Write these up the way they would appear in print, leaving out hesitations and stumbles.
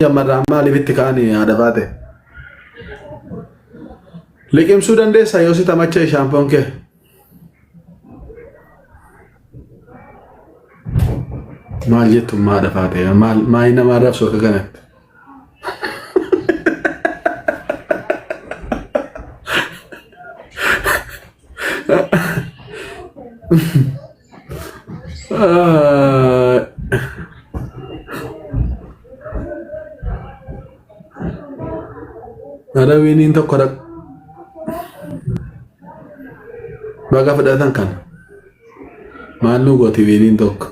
Jamarraa maaliif itti ka'anii haadha baate? Liqimsuu dandeessaa yoo si tamacha shaampoon kee? Maal jettu haadha baate? Maal nama arrabsu akka kanatti? Ada winiin tokko baga fudhatan kan maal nu gooti winiin tokko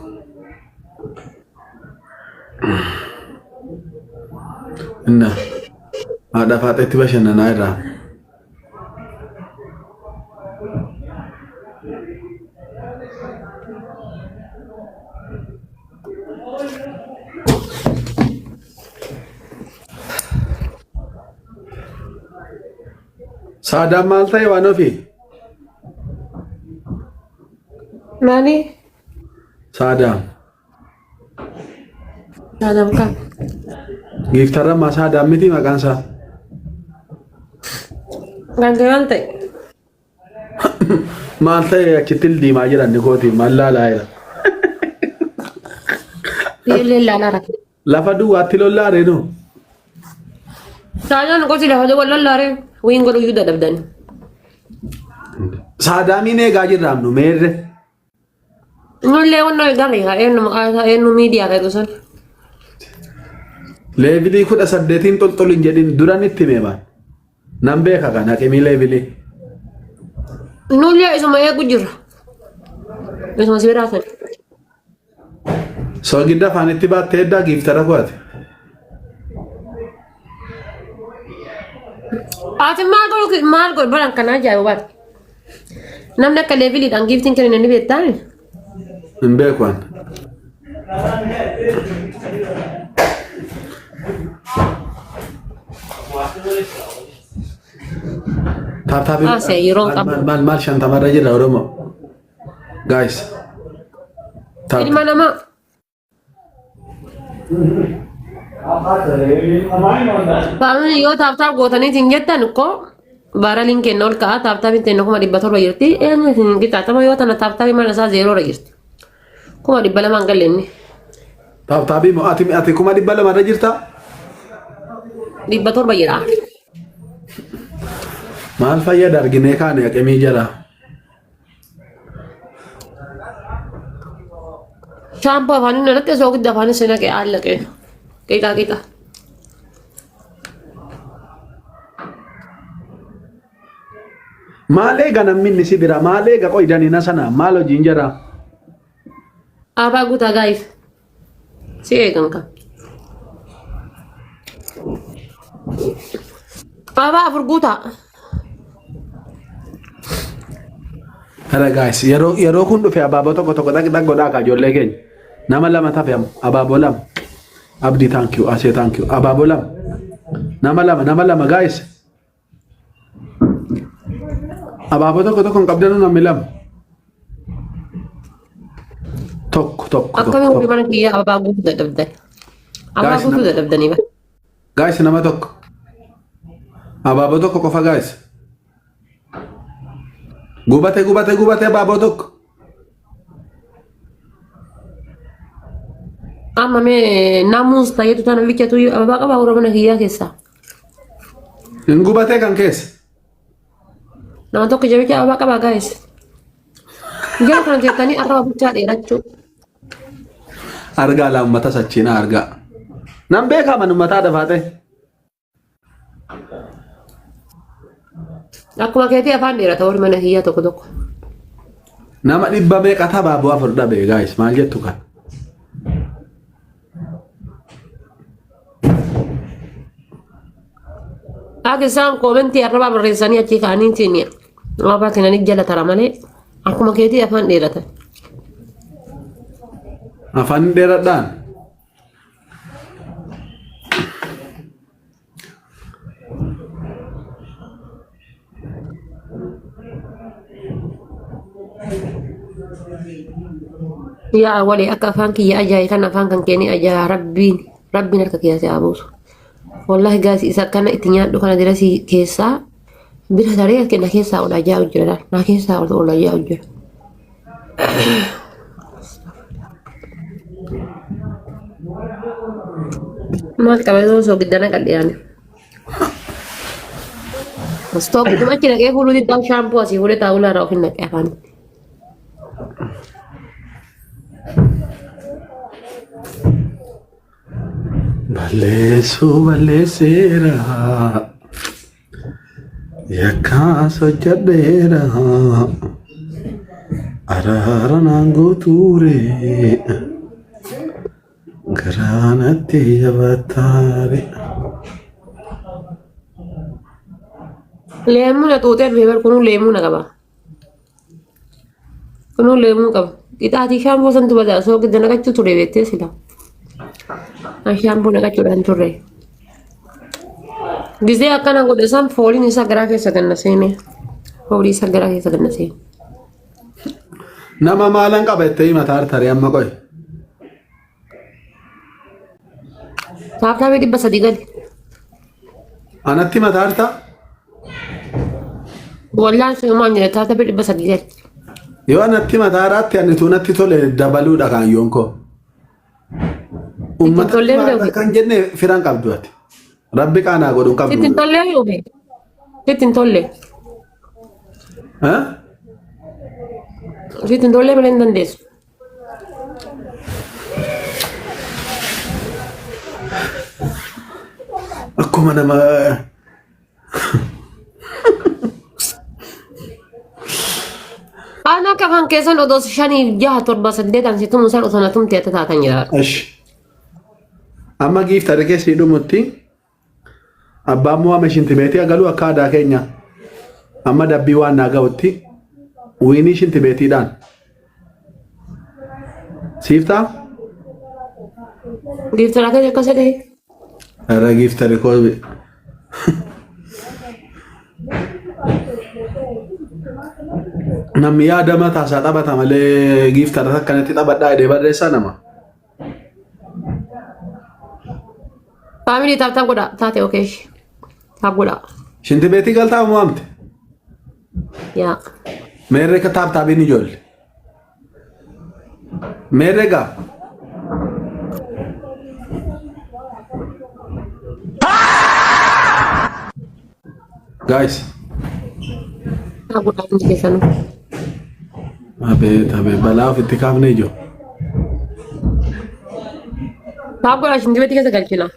inna haadha faaxetti bashannanaa irraa Sadam maal ta'e waan ofii? Maali? Sadam. Sadam kan? Giftara mas Sadam miti maqaan isaa. Gangalan ta'e. Maal ta'e achitti diimaa jiran ni gooti maal laalaa jira. Laalaa rakkate. Lafa duwwaatti lollaare nu. Sadam gosi lafa duwwaa lollaare. Wing godhu yuda dabdan. Sadamiin eegaa jirraamnu meerre. Nulle wanno eegale enu media kayak tusan. Leevilii 18 toltolin jedhin duran itti meemaan. Nan beeka kan haqimii leevilii. Nulle isuma eegu jirra. Isuma si biraasan. Soogidda afaanitti baattee eddaa giiftara kuwaati. Ati maal godhu baran kana ajaa'iba. Namni akka leeviliidhaan giiftiin kennan ni beektaa? Hin beekan. Maal shantamarra jira Oromoo? Guys. Ilma namaa. Paano yoo taaptaap gootanii isin jettan ko bara linken ol ka'a taaptaap ittiin kuma 700 jirti eenyu isin qixxaatama yoo tana taaptaap mana isaa 0 jirti kuma 200 hin gallenni. Taaptaabii moo ati kuma 200 irra jirta? 700 jira. Maal fayyada arginee kaane haqamii jira. Shaampoo afaan inni irratti soogidda afaan isin haqee allaqee. Kita. Malee ganamni si bira malee ga koi dani nasana malo jinjara. Apa guta guys? Si egan ka. Apa furguta? Hara guys yero kun dhufe abaabo tokko dag goda ka jolle keenya. Nama lama tafem abaabo lam. Abdi thank you ase thank you abaabo lam. Nama lama guys. Abaabo tokko qabdanu namni lam. Tokko. Akkami uffii mana kiyya ababaa guutuu dadhabdan. Ababaa guutuu dadhabdanii ba. Guys nama tokko. Abaabo tokko qofa guys. Gubate abaabo tokko. Amma mee namus tayyatu tana bichatu ababaa qaba ura mana kiyyaa keessa. Hin gubate kan keessa. Nama tokko jabicha ababaa qaba guys. Jara kana jettanii arraba bichaa dheerachuu. Argaa laammata sachina argaa. Nan beekaa manummataa dafaate. Akkuma keetii afaan dheerata warri mana kiyyaa tokko. Nama dhibba meeqata abaaboo afur dhabe guys maal jettu kan. Akka isaan koomentii arrabaa barreessanii achii kaaniin siiniya. Ababaa kennanii jala tara malee akkuma keetii afaan dheerata. Afaan dheeradhaan. يا أولي أكا فانك يا أجاي كان فانك كيني أجا ربين harka keessaa buusu. Wallahi guys isa kana itti nyaadhu kana dirasi keessaa bira daree kenna keessaa ola jaa'u jira. Na keessaa ola jaa'u jira. Maal qabee soo giddana qal'aani. Stop kuma kira ke hulu di tang shampoo asih hulu tahu lah rau kena kapan. Balesu balesera yakha sojadera arara nangu ture granati yabatare Lemu na tuter beber kunu lemu na kaba. Kunu lemu kaba. Kita hati shampoo santu bada so giddana kachu ture bete sila. Shampoo na kachu dan ture. Gize akkana godhe san fooliin isa garaa keessa ganna seene. Foolii isa garaa keessa ganna seene. nama maalan qabette matar tare amma qoy Taaftaa bee 300 gali. anatti matarta Wallaan suumaan jira taaftaa bee 300 gali. yoo anatti mataratti ani tunatti tole dabaluudha kan yonko ummata tollee maata kan jenne firan qabdu ati rabbi qaanaa godhun qabdu Sittin tollee yoo bee. Sittin tollee. ha Sittin tollee malee hin dandeessu. akkuma nama Ana kafan keessan odoo 5 6 7 8 situ musan osoo natumtee taatan jira. ash amma giiftare keessi dhumutti abbaan mo'ame shintibeetii agaluu akka aadaa keenya amma dabbii waan naa ga'utti wiinii shintibeetiidhaan siiftaa Giftara kee akka sedhe. ara giiftare koo namni yaadama taasaa taphata malee giiftara akkanatti taphadhaa jedhee barreessaa nama Family taaftaa godha taate okee. Taaf godha. shintibeetii galtaa mo'amte Yaa. meerree ka taaptaabiin ijoolle meerree gaa guys Taaf godha hundi keessanuu. abee balaa ofitti kaafne ijoo Taaf godha shintibeetii keessa galchina.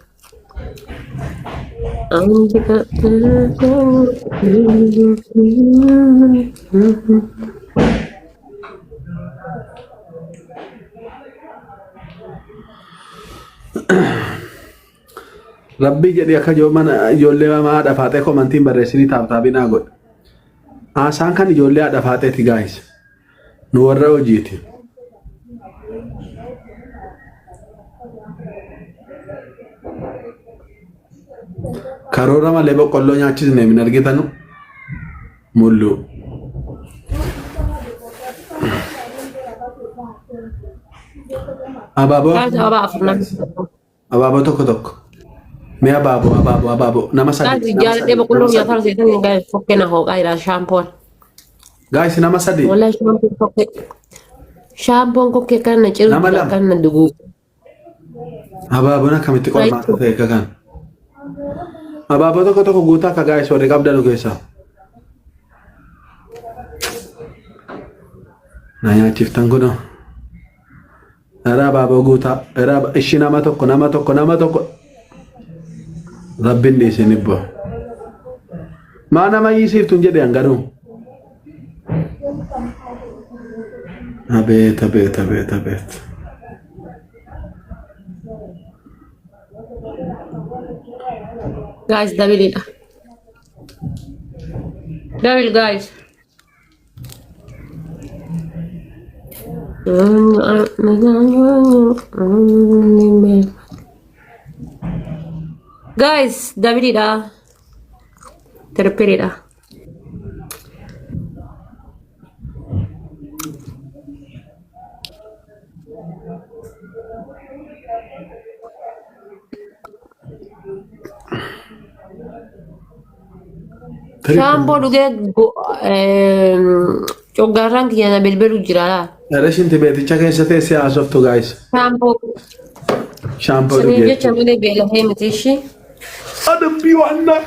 rabbii jedhi akka mana ijoollee mamaa dhafaatee komantiin barreessinii taaptaabii naa godhe haasaan kan ijoollee hadhafaateeti gaayis nu warra hojiiti karoora malee boqqolloo nyaachisne min argitanu mullu abaaboo Abaa afurnaan. abaaboo tokko tokko mee abaaboo nama Gaasi sadii jaaladhee boqqolloo nyaataa seetan gaasi fokkee na hooqaa jira shaampoon. gaayis nama sadii Wallahi shaampoon fokkee. Shaampoon kokkee kan na ciru Nama lama. kan na dugu. abaaboon akkamitti qormaata ta'e akka kan abaaboo tokko tokko guutaa akka gaayis warri qabdanu keessaa na nyaachiftan kunoo era abaaboo guutaa era ishi nama tokko rabbiin dhiisin ibbo maa nama yiisiiftuun jedhe hangaruu abeet Guys dabilidha. Dabil guys. Guys, dabilidha. Terpilihlah. Shaamboo dhugee coggaarraan kiyya bilbilu jira. Shinti beeticha keessa teessee haasoftu gaayis. Shaampoo Saniin jecha malee beelafee miti ishee. Adabbii waannaa.